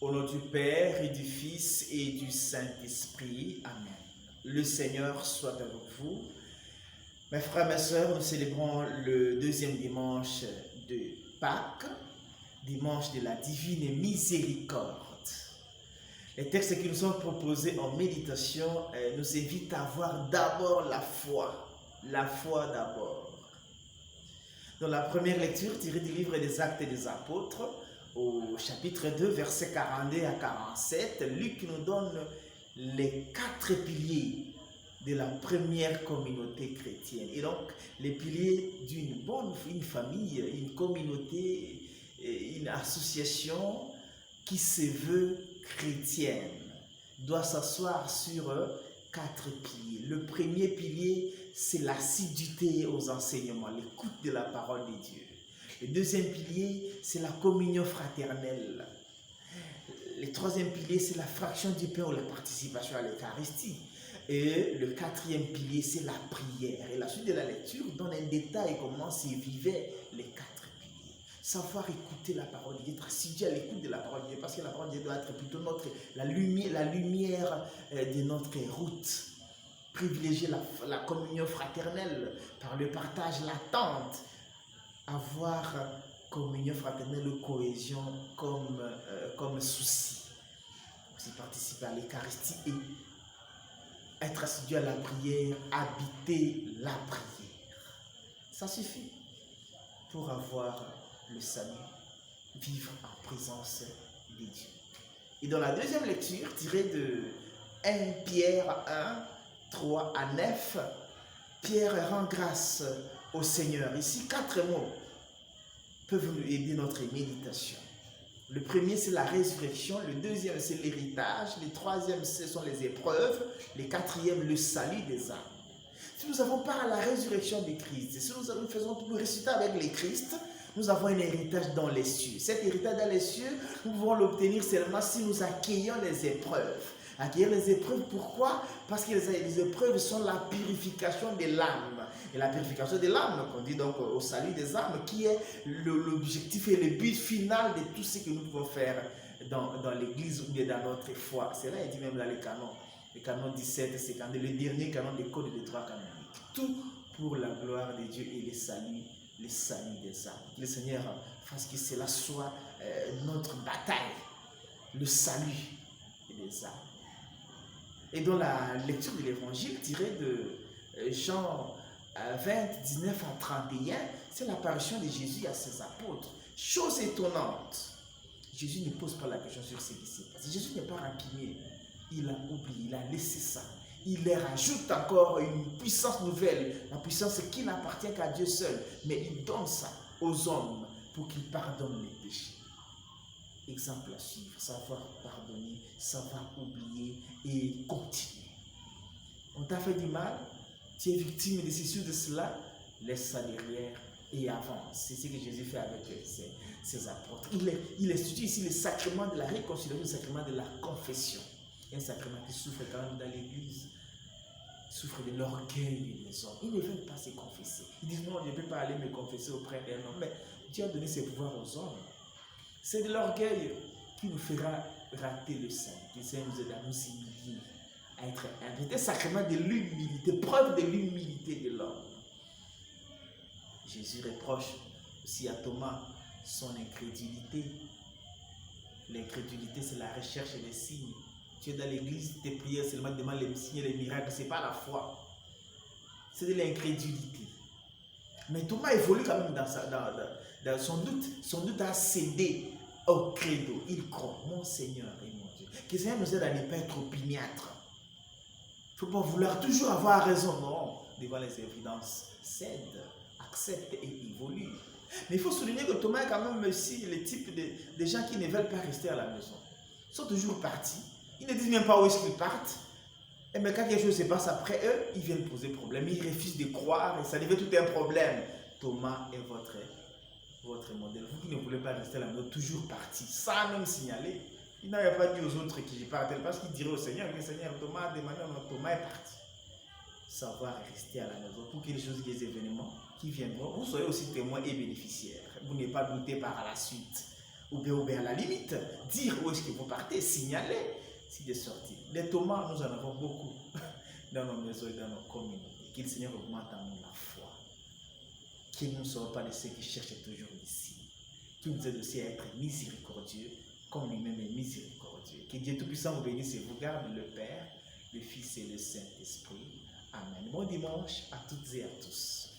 Au nom du Père et du Fils et du Saint-Esprit. Amen. Le Seigneur soit avec vous. Mes frères, mes sœurs, nous célébrons le deuxième dimanche de Pâques, dimanche de la divine miséricorde. Les textes qui nous sont proposés en méditation nous invitent à avoir d'abord la foi. La foi d'abord. Dans la première lecture tirée du livre des Actes des Apôtres, au chapitre 2, versets 42 à 47, Luc nous donne les 4 piliers de la première communauté chrétienne. Et donc, les piliers d'une bonne famille, une communauté, une association qui se veut chrétienne, doit s'asseoir sur 4 piliers. Le premier pilier, c'est l'assiduité aux enseignements, l'écoute de la parole de Dieu. Le deuxième pilier, c'est la communion fraternelle. Le troisième pilier, c'est la fraction du pain ou la participation à l'Eucharistie. Et le quatrième pilier, c'est la prière. Et la suite de la lecture donne un détail comment s'y vivaient les 4 piliers. Savoir écouter la parole de Dieu, être assidu à l'écoute de la parole de Dieu, parce que la parole de Dieu doit être plutôt la lumière de notre route. Privilégier la communion fraternelle par le partage, l'attente. Avoir communion fraternelle ou cohésion comme souci. Aussi participer à l'Eucharistie et être assidu à la prière, habiter la prière. Ça suffit pour avoir le salut, vivre en présence de Dieu. Et dans la deuxième lecture, tirée de 1 Pierre 1, 3 à 9, Pierre rend grâce au Seigneur. Ici, 4 mots peuvent nous aider notre méditation. Le premier, c'est la résurrection. Le deuxième, c'est l'héritage. Le troisième, ce sont les épreuves. Le quatrième, le salut des âmes. Si nous avons part à la résurrection de Christ, si nous faisons tout le résultat avec le Christ, nous avons un héritage dans les cieux. Cet héritage dans les cieux, nous pouvons l'obtenir seulement si nous accueillons les épreuves. Accueillir les épreuves, pourquoi? Parce que les épreuves sont la purification de l'âme. Et la purification de l'âme, qu'on dit donc au salut des âmes, qui est l'objectif et le but final de tout ce que nous pouvons faire dans l'église ou bien dans notre foi. C'est là, il dit même dans les canons. Le canon 17, c'est le dernier canon des codes des 3 canoniques. Tout pour la gloire de Dieu et le salut des âmes. Le Seigneur fasse que cela soit notre bataille, le salut des âmes. Et dans la lecture de l'évangile tirée de Jean 20, 19 à 31, c'est l'apparition de Jésus à ses apôtres. Chose étonnante, Jésus ne pose pas la question sur ce qui s'est passé. Jésus n'est pas rancunier, il a oublié, il a laissé ça. Il leur ajoute encore une puissance nouvelle, la puissance qui n'appartient qu'à Dieu seul, mais il donne ça aux hommes pour qu'ils pardonnent les péchés. Exemple à suivre, savoir pardonner, savoir oublier et continuer. On t'a fait du mal, tu es victime et décision de cela, laisse ça derrière et avance. C'est ce que Jésus fait avec ses apôtres. Il institue ici le sacrement de la réconciliation, le sacrement de la confession. Un sacrement qui souffre quand même dans l'église, souffre de l'orgueil des hommes. Ils ne veulent pas se confesser. Ils disent non, je ne peux pas aller me confesser auprès d'un homme. Mais Dieu a donné ses pouvoirs aux hommes. C'est de l'orgueil qui nous fera rater le Seigneur. Le Seigneur nous aide à nous humilier, à être humble. Un sacrement de l'humilité, preuve de l'humilité de l'homme. Jésus reproche aussi à Thomas son incrédulité. L'incrédulité, c'est la recherche des signes. Tu es dans l'église, tes prières seulement demandent les signes et les miracles. Ce n'est pas la foi. C'est de l'incrédulité. Mais Thomas évolue quand même dans son doute a cédé au credo. Il croit, mon Seigneur et mon Dieu. Que le Seigneur nous aide à ne pas être opiniâtre. Il ne faut pas vouloir toujours avoir raison. Non, devant les évidences, cède, accepte et évolue. Mais il faut souligner que Thomas est quand même aussi le type de gens qui ne veulent pas rester à la maison. Ils sont toujours partis. Ils ne disent même pas où est-ce qu'ils partent. Et mais quand quelque chose se passe après eux, ils viennent poser problème. Ils refusent de croire et ça devient tout un problème. Thomas est votre modèle. Vous qui ne voulez pas rester à la maison, toujours parti, sans même signaler. Il n'avait pas dit aux autres que je partais parce qu'il dirait au Seigneur, le Seigneur, Thomas a demandé, Thomas est parti. Savoir rester à la maison pour que les choses, les événements qui viendront, vous soyez aussi témoins et bénéficiaires. Vous n'êtes pas douté par la suite. ou bien à la limite, dire où est-ce que vous partez, signaler si des sorties. Les tomates, nous en avons beaucoup dans nos maisons et dans nos communautés. Que le Seigneur augmente en nous la foi. Que nous ne soyons pas de ceux qui cherchent toujours ici. Qui nous aide aussi à être miséricordieux, comme lui-même est miséricordieux. Que Dieu Tout-Puissant vous bénisse et vous garde, le Père, le Fils et le Saint-Esprit. Amen. Bon dimanche à toutes et à tous.